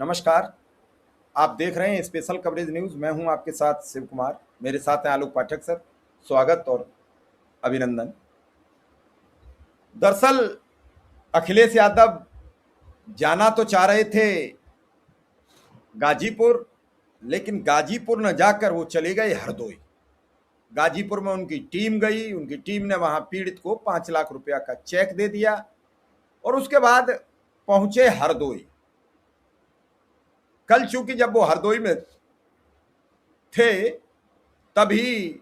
नमस्कार। आप देख रहे हैं स्पेशल कवरेज न्यूज़। मैं हूं आपके साथ शिव कुमार। मेरे साथ हैं आलोक पाठक सर। स्वागत और अभिनंदन। दरअसल अखिलेश यादव जाना तो चाह रहे थे गाजीपुर, लेकिन गाजीपुर न जाकर वो चले गए हरदोई। गाजीपुर में उनकी टीम गई, उनकी टीम ने वहां पीड़ित को 5 लाख रुपया का चेक दे दिया और उसके बाद पहुंचे हरदोई। कल चूंकि जब वो हरदोई में थे तभी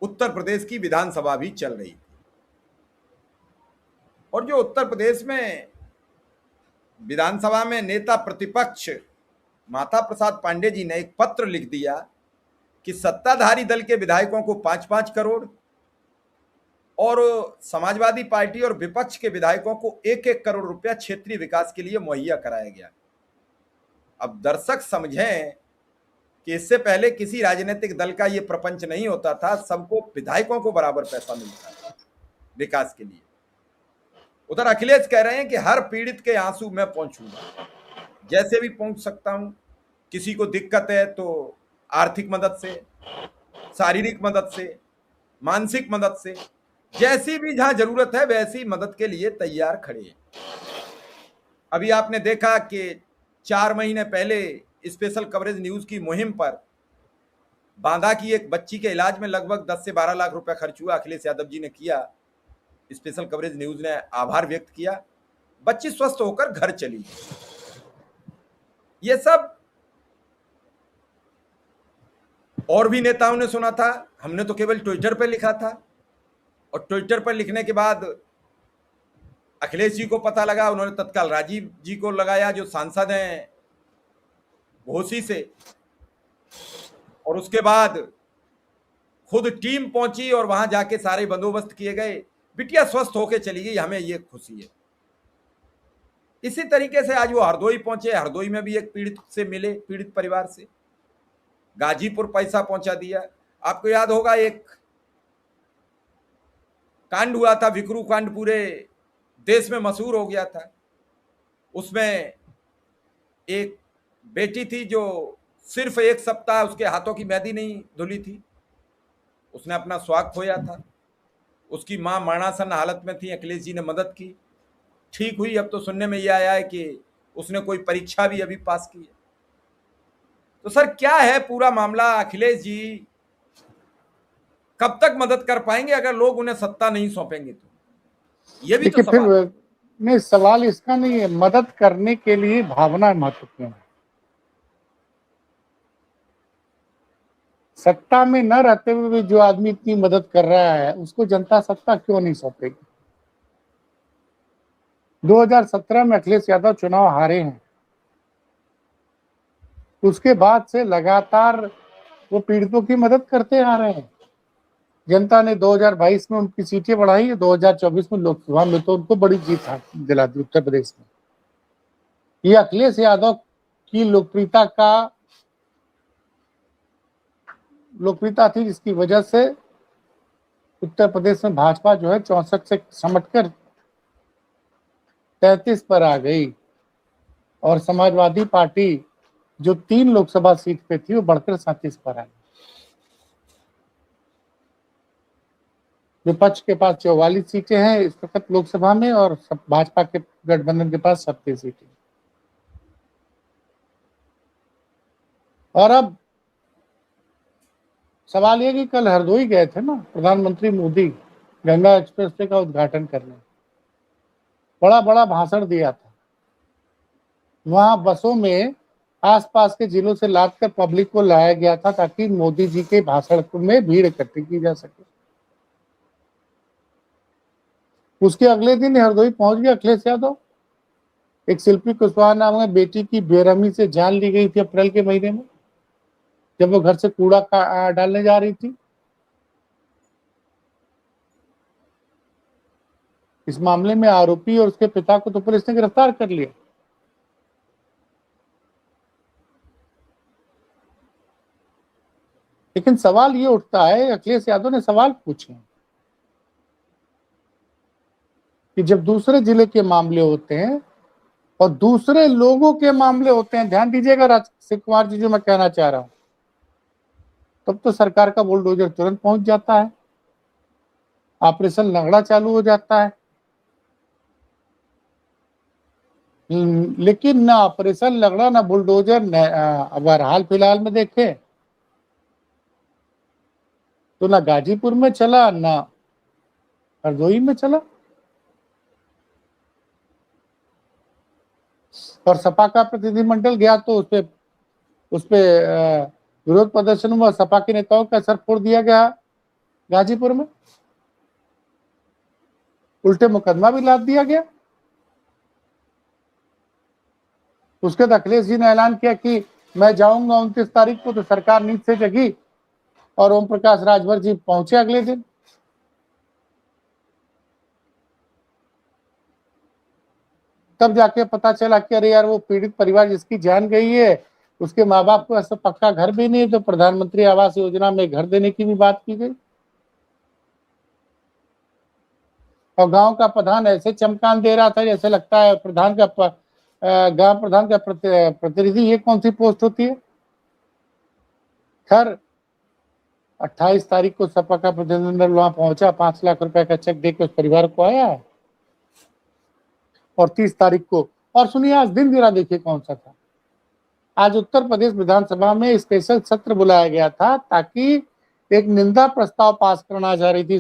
उत्तर प्रदेश की विधानसभा भी चल रही थी और जो उत्तर प्रदेश में विधानसभा में नेता प्रतिपक्ष माता प्रसाद पांडे जी ने एक पत्र लिख दिया कि सत्ताधारी दल के विधायकों को 5-5 करोड़ और समाजवादी पार्टी और विपक्ष के विधायकों को 1-1 करोड़ रुपया क्षेत्रीय विकास के लिए मुहैया कराया गया। अब दर्शक समझें कि इससे पहले किसी राजनीतिक दल का ये प्रपंच नहीं होता था, सबको विधायकों को बराबर पैसा मिलता था विकास के लिए। उधर अखिलेश कह रहे हैं कि हर पीड़ित के आंसू मैं पहुंचूंगा, जैसे भी पहुंच सकता हूं। किसी को दिक्कत है तो आर्थिक मदद से, शारीरिक मदद से, मानसिक मदद से, जैसी भी जहां जरूरत है वैसी मदद के लिए तैयार खड़े हैं। अभी आपने देखा कि 4 महीने पहले स्पेशल कवरेज न्यूज की मुहिम पर बांदा की एक बच्ची के इलाज में लगभग 10 से 12 लाख रुपया खर्च हुआ। अखिलेश यादव जी ने किया, स्पेशल कवरेज न्यूज ने आभार व्यक्त किया। बच्ची स्वस्थ होकर घर चली। ये सब और भी नेताओं ने सुना था, हमने तो केवल ट्विटर पर लिखा था और ट्विटर पर लिखने के बाद अखिलेश जी को पता लगा, उन्होंने तत्काल राजीव जी को लगाया जो सांसद हैं घोसी से, और उसके बाद खुद टीम पहुंची और वहां जाके सारे बंदोबस्त किए गए। बिटिया स्वस्थ होकर चली गई, हमें ये खुशी है। इसी तरीके से आज वो हरदोई पहुंचे, हरदोई में भी एक पीड़ित से मिले, पीड़ित परिवार से। गाजीपुर पैसा पहुंचा दिया। आपको याद होगा एक कांड हुआ था, विक्रू कांड, पूरे देश में मशहूर हो गया था। उसमें एक बेटी थी जो सिर्फ 1 सप्ताह उसके हाथों की मेहंदी नहीं धुली थी, उसने अपना स्वाग खोया था। उसकी मां मरणासन हालत में थी, अखिलेश जी ने मदद की, ठीक हुई। अब तो सुनने में यह आया है कि उसने कोई परीक्षा भी अभी पास की है। तो सर क्या है पूरा मामला? अखिलेश जी कब तक मदद कर पाएंगे अगर लोग उन्हें सत्ता नहीं सौंपेंगे? तो ये भी तो सवाल है। नहीं, सवाल इसका नहीं है। मदद करने के लिए भावना महत्वपूर्ण है। सत्ता में न रहते हुए भी जो आदमी इतनी मदद कर रहा है उसको जनता सत्ता क्यों नहीं सौंपेगी? 2017 में अखिलेश यादव चुनाव हारे हैं, उसके बाद से लगातार वो पीड़ितों की मदद करते आ रहे हैं। जनता ने 2022 में उनकी सीटें बढ़ाई, 2024 में लोकसभा में तो उनको बड़ी जीत दिला दी उत्तर प्रदेश में। ये अखिलेश यादव की लोकप्रियता थी, जिसकी वजह से उत्तर प्रदेश में भाजपा जो है 64 से समटकर 33 पर आ गई और समाजवादी पार्टी जो 3 लोकसभा सीट पे थी वो बढ़कर 37 पर आ गई। विपक्ष के पास 44 सीटें हैं इस वक्त लोकसभा में और भाजपा के गठबंधन के पास 37 सीटें। और अब सवाल ये कि कल हरदोई गए थे ना प्रधानमंत्री मोदी गंगा एक्सप्रेसवे का उद्घाटन करने, बड़ा बड़ा भाषण दिया था। वहां बसों में आसपास के जिलों से लादकर पब्लिक को लाया गया था ताकि मोदी जी के भाषण में भीड़ इकट्ठी की जा सके। उसके अगले दिन हरदोई पहुंच गया अखिलेश यादव। एक शिल्पी कुशवाहा नाम है बेटी की बेरहमी से जान ली गई थी अप्रैल के महीने में, जब वो घर से कूड़ा डालने जा रही थी। इस मामले में आरोपी और उसके पिता को तो पुलिस ने गिरफ्तार कर लिया। लेकिन सवाल ये उठता है, अखिलेश यादव ने सवाल पूछे कि जब दूसरे जिले के मामले होते हैं और दूसरे लोगों के मामले होते हैं। ध्यान दीजिएगा शिव कुमार जी, जो मैं कहना चाह रहा हूं, तब तो सरकार का बुलडोजर तुरंत पहुंच जाता है, ऑपरेशन लंगड़ा चालू हो जाता है। लेकिन ना ऑपरेशन लंगड़ा ना बुलडोजर अब हाल फिलहाल में देखें तो ना गाजीपुर में चला ना हरदोई में चला। और सपा का प्रतिनिधिमंडल गया तो उसपे विरोध प्रदर्शन हुआ, सपा के नेताओं का सर फोड़ दिया गया गाजीपुर में, उल्टे मुकदमा भी लाद दिया गया। उसके बाद अखिलेश जी ने ऐलान किया कि मैं जाऊंगा 29 तारीख को, तो सरकार नींद से जगी और ओम प्रकाश राजभर जी पहुंचे अगले दिन। तब जाके पता चला कि अरे यार, वो पीड़ित परिवार जिसकी जान गई है, उसके माँ बाप को ऐसा पक्का घर भी नहीं है, तो प्रधानमंत्री आवास योजना में घर देने की भी बात की गई। और गांव का प्रधान ऐसे चमकान दे रहा था जैसे लगता है प्रधान का गांव प्रधान का प्रतिनिधि, ये कौन सी पोस्ट होती है। खैर 28 तारीख को सपा का प्रतिनिधिमंडल वहां पहुंचा, 5 लाख रुपए का चेक देकर उस परिवार को आया है। और 30 तारीख को, और सुनिए आज दिन जरा देखिए कौन सा था। आज उत्तर प्रदेश विधानसभा में स्पेशल सत्र बुलाया गया था ताकि एक निंदा प्रस्ताव पास करना जा रही थी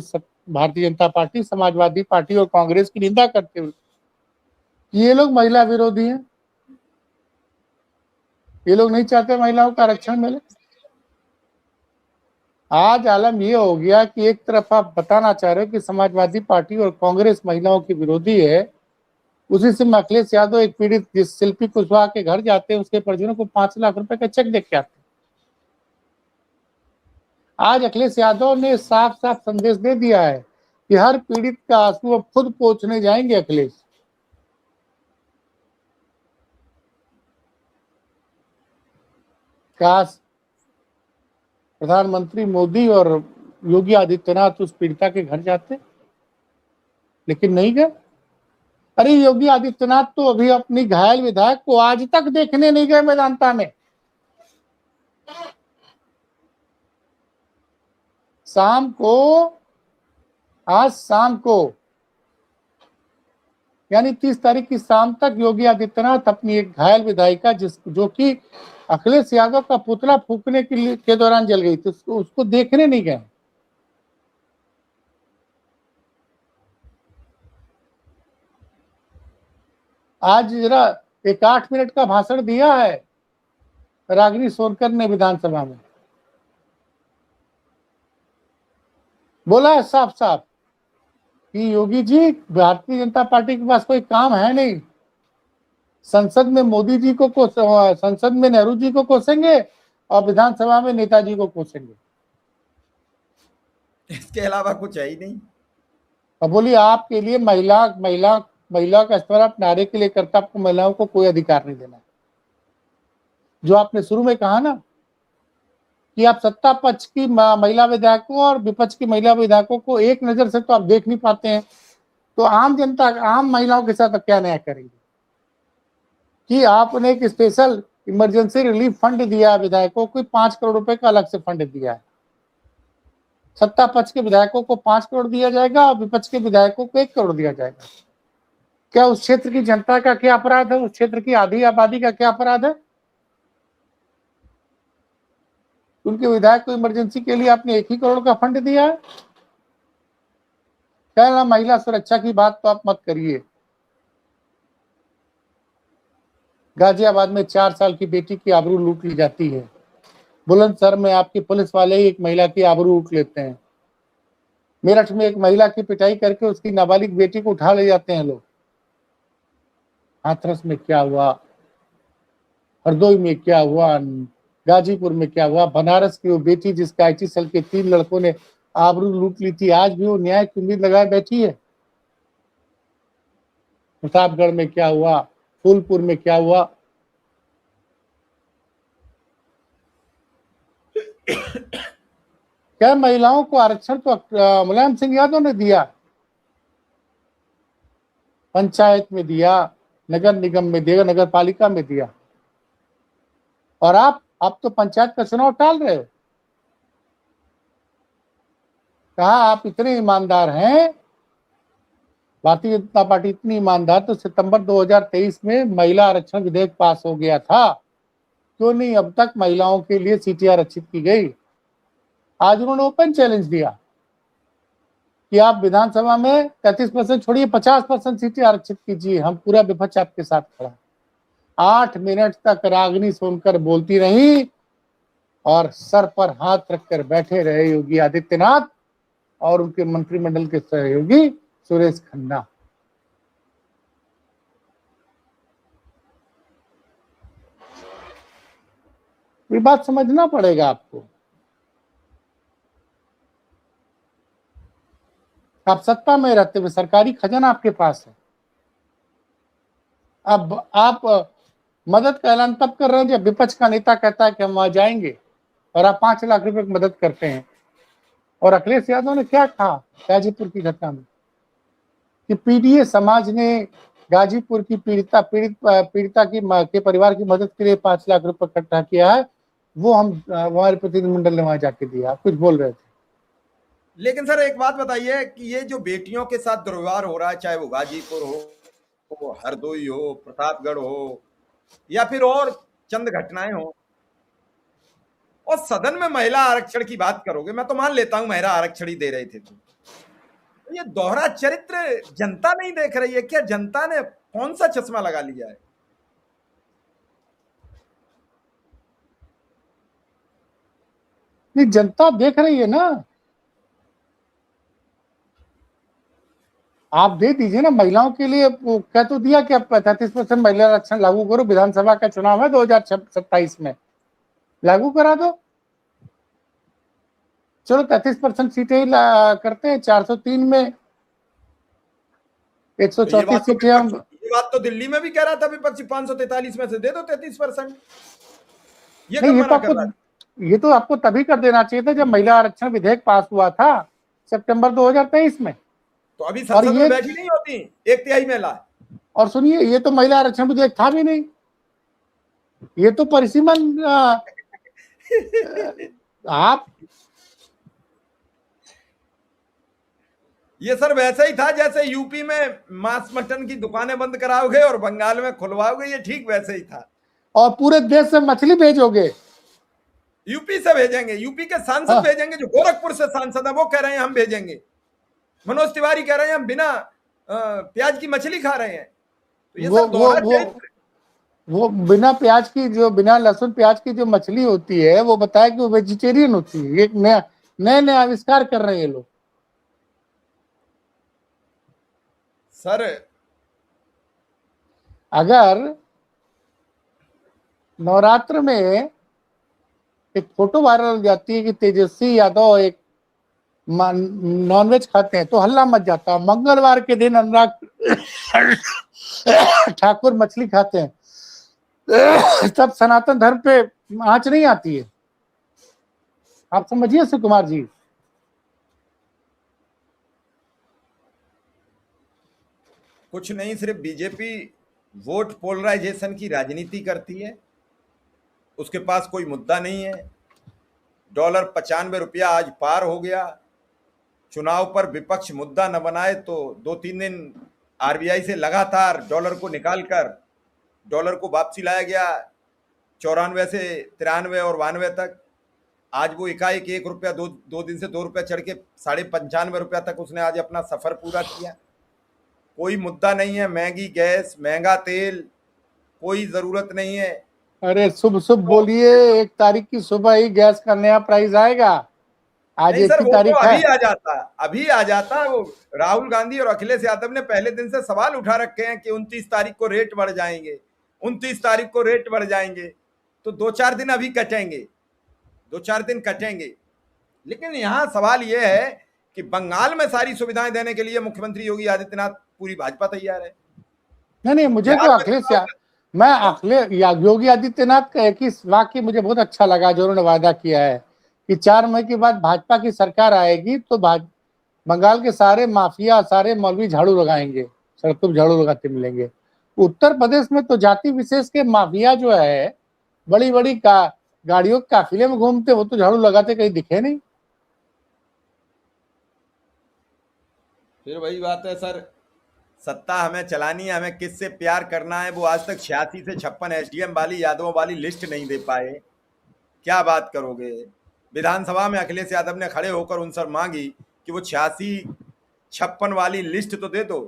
भारतीय जनता पार्टी, समाजवादी पार्टी और कांग्रेस की निंदा करते हुए ये लोग महिला विरोधी हैं, ये लोग नहीं चाहते महिलाओं का आरक्षण मिले। आज आलम ये हो गया कि एक तरफ आप बताना चाह रहे हो कि समाजवादी पार्टी और कांग्रेस महिलाओं की विरोधी है, उसी से अखिलेश यादव एक पीड़ित जिस शिल्पी कुशवाहा के घर जाते हैं उसके परिजनों को 5 लाख रुपए का चेक देख के आते हैं। आज अखिलेश यादव ने साफ साफ संदेश दे दिया है कि हर पीड़ित का आंसू अब खुद पोंछने जाएंगे अखिलेश। काश प्रधानमंत्री मोदी और योगी आदित्यनाथ उस पीड़िता के घर जाते, लेकिन नहीं गए। अरे योगी आदित्यनाथ तो अभी अपनी घायल विधायक को आज तक देखने नहीं गए मेदांता में। आज शाम को यानी 30 तारीख की शाम तक योगी आदित्यनाथ अपनी एक घायल विधायिका जो कि अखिलेश यादव का पुतला फूकने के दौरान जल गई थी, उसको देखने नहीं गए। आज जरा एक 8 मिनट का भाषण दिया है रागिनी सोनकर ने विधानसभा में, बोला है साफ साफ कि योगी जी भारतीय जनता पार्टी के पास कोई काम है नहीं, संसद में मोदी जी को संसद में नेहरू जी को कोसेंगे और विधानसभा में नेताजी को कोसेंगे, इसके अलावा कुछ है ही नहीं। और बोलिए आपके लिए महिला का स्तर आप नारे के लिए करता, आपको महिलाओं को कोई अधिकार नहीं देना। जो आपने शुरू में कहा ना कि आप सत्ता पक्ष की महिला विधायकों और विपक्ष की महिला विधायकों को एक नजर से तो आप देख नहीं पाते हैं, तो आम जनता आम महिलाओं के साथ क्या न्याय करेंगे कि आपने एक स्पेशल इमरजेंसी रिलीफ फंड दिया है विधायकों को, 5 करोड़ रुपए का अलग से फंड दिया है। सत्ता पक्ष के विधायकों को 5 करोड़ दिया जाएगा और विपक्ष के विधायकों को 1 करोड़ दिया जाएगा। क्या उस क्षेत्र की जनता का क्या अपराध है? उस क्षेत्र की आधी आबादी का क्या अपराध है? उनके विधायक को इमरजेंसी के लिए आपने 1 ही करोड़ का फंड दिया है। कहना महिला सुरक्षा की बात तो आप मत करिए। गाजियाबाद में 4 साल की बेटी की आबरू लूट ली जाती है। बुलंदशहर में आपकी पुलिस वाले ही एक महिला की आबरू लूट लेते हैं। मेरठ में एक महिला की पिटाई करके उसकी नाबालिग बेटी को उठा ले जाते हैं लोग। हाथरस में क्या हुआ, हरदोई में क्या हुआ, गाजीपुर में क्या हुआ, बनारस की वो बेटी जिसका आईटी सेल के 3 लड़कों ने आबरू लूट ली थी, आज भी वो न्याय की उम्मीद लगाए बैठी है। प्रतापगढ़ में क्या हुआ, फूलपुर में क्या हुआ। क्या महिलाओं को आरक्षण तो मुलायम सिंह यादव ने दिया, पंचायत में दिया, नगर निगम में दिया, नगर पालिका में दिया, और आप तो पंचायत का चुनाव टाल रहे हो। कहा आप इतने ईमानदार हैं, भारतीय जनता पार्टी इतनी ईमानदार, तो सितंबर 2023 में महिला आरक्षण विधेयक पास हो गया था, क्यों नहीं अब तक महिलाओं के लिए सीटें आरक्षित की गई? आज उन्होंने ओपन चैलेंज दिया कि आप विधानसभा में 33% छोड़िए 50% सीटें आरक्षित कीजिए, हम पूरा विपक्ष आपके साथ खड़ा। 8 मिनट तक रागिनी सोनकर बोलती रही और सर पर हाथ रखकर बैठे रहे योगी आदित्यनाथ और उनके मंत्रिमंडल के सहयोगी सुरेश खन्ना। ये बात समझना पड़ेगा आपको। आप सत्ता में रहते हुए सरकारी खजाना आपके पास है, अब आप मदद का ऐलान तब कर रहे हैं जब विपक्ष का नेता कहता है कि हम वहां जाएंगे, और आप 5 लाख रुपए की मदद करते हैं। और अखिलेश यादव ने क्या कहा गाजीपुर की घटना में कि पीडीए समाज ने गाजीपुर की पीड़िता के परिवार की मदद के लिए 5 लाख रुपए इकट्ठा किया है, वो हम हमारे प्रतिनिधिमंडल ने वहां जाके दिया। आप कुछ बोल रहे थे। लेकिन सर एक बात बताइए कि ये जो बेटियों के साथ दुर्व्यवहार हो रहा है, चाहे वो गाजीपुर हो, हरदोई हो, प्रतापगढ़ हो, या फिर और चंद घटनाएं हो, और सदन में महिला आरक्षण की बात करोगे, मैं तो मान लेता हूं महिला आरक्षण ही दे रहे थे, तो ये दोहरा चरित्र जनता नहीं देख रही है क्या? जनता ने कौन सा चश्मा लगा लिया है? नहीं, जनता देख रही है ना। आप दे दीजिए ना महिलाओं के लिए, वो कह तो दिया कि अब 33% महिला आरक्षण लागू करो, विधानसभा का चुनाव है 2027 में, लागू करा दो। चलो 33% सीटें करते हैं, 403 में 134 सीटें हम। ये बात तो दिल्ली में भी कह रहा था विपक्षी, 543 में से दे दो 33%। ये नहीं, कब मना कर रहा है? ये तो आपको तभी कर देना चाहिए था जब महिला आरक्षण विधेयक पास हुआ था सितंबर 2023 में। तो अभी संसद में बैठी नहीं होती 1/3 महिला। और सुनिए, ये तो महिला आरक्षण विधेयक था भी नहीं, ये तो परिसीमन आप ये सर वैसे ही था जैसे यूपी में मांस मटन की दुकानें बंद कराओगे और बंगाल में खुलवाओगे, ये ठीक वैसे ही था। और पूरे देश से मछली भेजोगे, यूपी से भेजेंगे, यूपी के सांसद भेजेंगे, जो गोरखपुर से सांसद है वो कह रहे हैं हम भेजेंगे। मनोज तिवारी कह रहे हैं हम बिना प्याज की मछली खा रहे हैं। तो ये वो बिना प्याज की, जो बिना लहसुन प्याज की जो मछली होती है, वो बताया कि वो वेजिटेरियन होती है। एक नए आविष्कार कर रहे हैं लोग। सर अगर नवरात्र में एक फोटो वायरल हो जाती है कि तेजस्वी यादव एक नॉनवेज खाते हैं, तो हल्ला मच जाता। मंगलवार के दिन अनुराग ठाकुर मछली खाते हैं, तब सनातन धर्म पे आंच नहीं आती है। आप समझिए सुकुमार जी। कुछ नहीं, सिर्फ बीजेपी वोट पोलराइजेशन की राजनीति करती है, उसके पास कोई मुद्दा नहीं है। डॉलर 95 रुपया आज पार हो गया। चुनाव पर विपक्ष मुद्दा न बनाए तो 2-3 दिन आरबीआई से लगातार डॉलर को निकालकर डॉलर को वापसी लाया गया 94 से 93 और 92 तक। आज वो एकाएक 1 रुपया दो दिन से 2 रुपया चढ़ के 95 रुपया तक उसने आज अपना सफर पूरा किया। कोई मुद्दा नहीं है, महंगी गैस, महंगा तेल, कोई जरूरत नहीं है। अरे शुभ शुभ बोलिए, 1 तारीख की सुबह ही गैस का नया प्राइस आएगा। आज नहीं सर, 1 वो तारीख तो है। अभी आ जाता। वो राहुल गांधी और अखिलेश यादव ने पहले दिन से सवाल उठा रखे हैं कि 29 तारीख को रेट बढ़ जाएंगे, 29 तारीख को रेट बढ़ जाएंगे। तो 2-4 दिन अभी कटेंगे, 2-4 दिन कटेंगे। लेकिन यहाँ सवाल ये है कि बंगाल में सारी सुविधाएं देने के लिए मुख्यमंत्री योगी आदित्यनाथ, पूरी भाजपा तैयार है। नहीं, मुझे तो योगी आदित्यनाथ का एक ही वाक्य मुझे बहुत अच्छा लगा, जो उन्होंने वादा किया है कि 4 मई के बाद भाजपा की सरकार आएगी तो बंगाल के सारे माफिया, सारे मौलवी झाड़ू लगाएंगे, सड़कों पर झाड़ू लगाते मिलेंगे। उत्तर प्रदेश में तो जाति विशेष के माफिया जो है, बड़ी बड़ी गाड़ियों के काफिले में घूमते, वो तो झाड़ू लगाते कहीं दिखे नहीं। फिर वही बात है सर, सत्ता हमें चलानी है, हमें किससे प्यार करना है। वो आज तक 86 से 56 एसडीएम वाली, यादवों वाली लिस्ट नहीं दे पाए। क्या बात करोगे। विधानसभा में अखिलेश यादव ने खड़े होकर उनसे मांगी कि वो 86-56 वाली लिस्ट तो दे दो।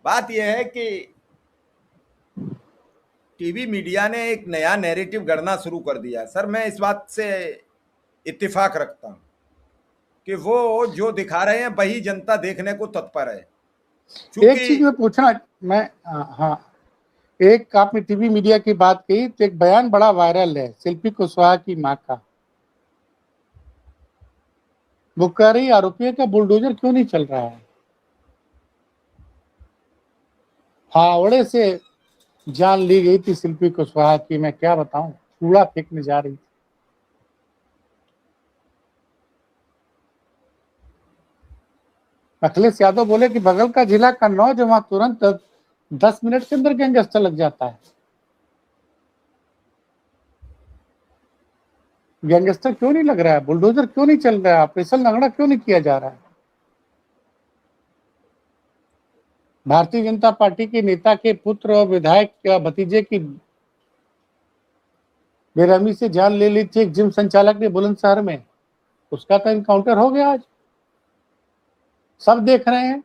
बात यह है कि टीवी मीडिया ने एक नया नैरेटिव गढ़ना शुरू कर दिया। सर मैं इस बात से इत्तेफाक रखता हूं कि वो जो दिखा रहे हैं वही जनता देखने को तत्पर है। एक चीज में पूछना मैं, हाँ, एक आपने टीवी मीडिया की बात कही तो एक बयान बड़ा वायरल है शिल्पी कुशवाहा की मां का। वो कह रही आरोपियों का बुलडोजर क्यों नहीं चल रहा है। फावड़े से जान ली गई थी शिल्पी कुशवाहा की, मैं क्या बताऊं, कूड़ा फेंकने जा रही थी। अखिलेश यादव बोले कि बगल का जिला का नौजवान तुरंत 10 मिनट के अंदर गैंगस्टर लग जाता है। गैंगस्टर क्यों नहीं लग रहा है, बुलडोजर क्यों नहीं चल रहा है, ऑपरेशन लंगड़ा क्यों नहीं किया जा रहा है। भारतीय जनता पार्टी के नेता के पुत्र और विधायक का भतीजे की बेरहमी से जान ले ली थी एक जिम संचालक ने बुलंदशहर में, उसका तो इनकाउंटर हो गया आज, सब देख रहे हैं।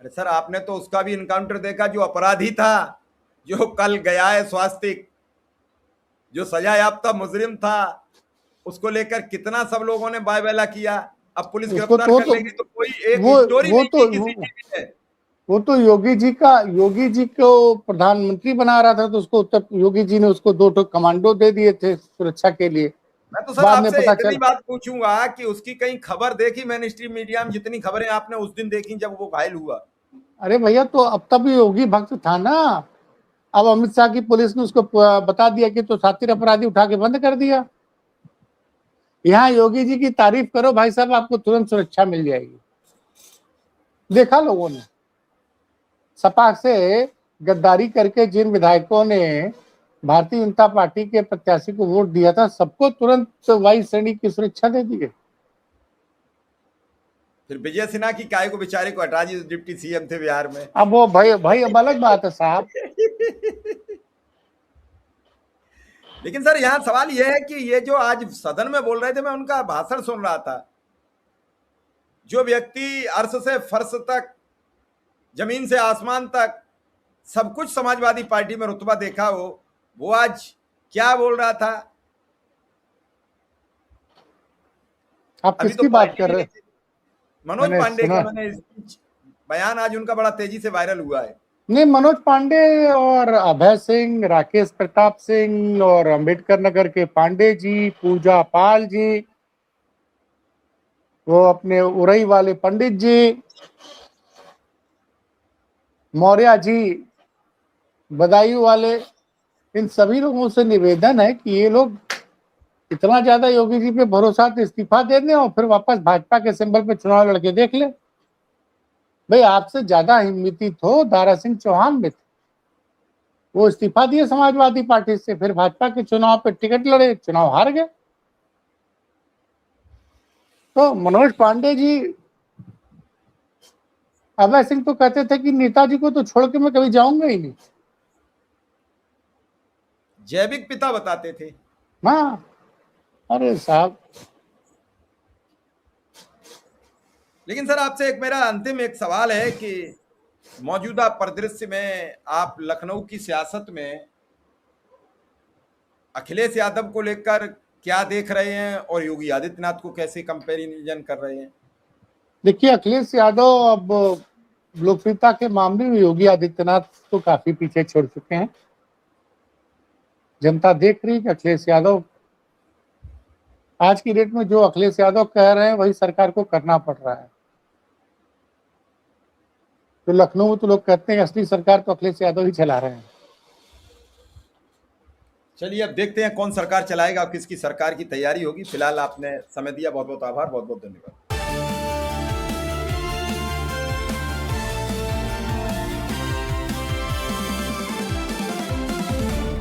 अरे सर आपने तो उसका भी इनकाउंटर देखा, जो अपराधी था, जो कल गया है स्वास्तिक, जो सजा याफ्ता मुजरिम था, उसको लेकर कितना सब लोगों ने बायबैला किया। अब पुलिस गिरफ्तार कर लेगी तो कोई एक स्टोरी नहीं की किसी टीवी ने। वो तो योगी जी को प्रधानमंत्री बना रहा था, तो उसको उत्तर योगी जी ने उसको 2 कमांडो दे दिए थे सुरक्षा के लिए। मैं तो सर आपसे इतनी बात पूछूंगा कि उसकी कहीं खबर देखी मैंने स्ट्रीम मीडिया में, जितनी खबरें आपने उस दिन देखी जब वो घायल हुआ। अरे भैया तो अब तब योगी भक्त था ना, अब अमित शाह की पुलिस ने उसको बता दिया कि तो शातिर अपराधी उठा के बंद कर दिया। यहाँ योगी जी की तारीफ करो भाई साहब, आपको तुरंत सुरक्षा मिल जाएगी। देखा लोगों ने, सपा से गद्दारी करके जिन विधायकों ने भारतीय जनता पार्टी के प्रत्याशी को वोट दिया था, सबको तुरंत वायु श्रेणी की सुरक्षा दे दी गई। फिर विजय सिन्हा की काय को बेचारे को हटा दी, डिप्टी सीएम थे बिहार में। अब वो भाई अब अलग बात है साहब। लेकिन सर यहाँ सवाल यह है कि ये जो आज सदन में बोल रहे थे, मैं उनका भाषण सुन रहा था। जो व्यक्ति अर्श से फर्श तक, जमीन से आसमान तक सब कुछ समाजवादी पार्टी में रुतबा देखा हो, वो आज क्या बोल रहा था। आप किसकी बात कर रहे हैं? मनोज पांडे का मैंने बयान आज उनका बड़ा तेजी से वायरल हुआ है। नहीं, मनोज पांडे और अभय सिंह, राकेश प्रताप सिंह और अंबेडकर नगर के पांडे जी, पूजा पाल जी, वो अपने उरई वाले पंडित जी, मौर्य जी, बदायूं वाले, इन सभी लोगों से निवेदन है कि ये लोग इतना ज्यादा योगी जी पे भरोसा तो इस्तीफा दे दें और फिर वापस भाजपा के सिंबल पे चुनाव लड़के देख ले। भाई आपसे ज्यादा हिम्मती तो दारा सिंह चौहान में थे, वो इस्तीफा दिए समाजवादी पार्टी से, फिर भाजपा के चुनाव पे टिकट लड़े, चुनाव हार गए। तो मनोज पांडे जी, अभय सिंह तो कहते थे कि नेताजी को तो छोड़ के मैं कभी जाऊंगा ही नहीं, जैविक पिता बताते थे। हाँ, अरे साहब। लेकिन सर आपसे एक मेरा अंतिम एक सवाल है कि मौजूदा परिदृश्य में आप लखनऊ की सियासत में अखिलेश यादव को लेकर क्या देख रहे हैं और योगी आदित्यनाथ को कैसे कंपैरिजन कर रहे हैं? देखिए, अखिलेश यादव अब लोकप्रियता के मामले में योगी आदित्यनाथ तो काफी पीछे छोड़ चुके हैं। जनता देख रही है कि अखिलेश यादव आज की डेट में जो अखिलेश यादव कह रहे हैं वही सरकार को करना पड़ रहा है। तो लखनऊ में तो लोग कहते हैं असली सरकार तो अखिलेश यादव ही चला रहे हैं। चलिए अब देखते हैं कौन सरकार चलाएगा और किसकी सरकार की तैयारी होगी। फिलहाल आपने समय दिया, बहुत बहुत आभार, बहुत बहुत धन्यवाद।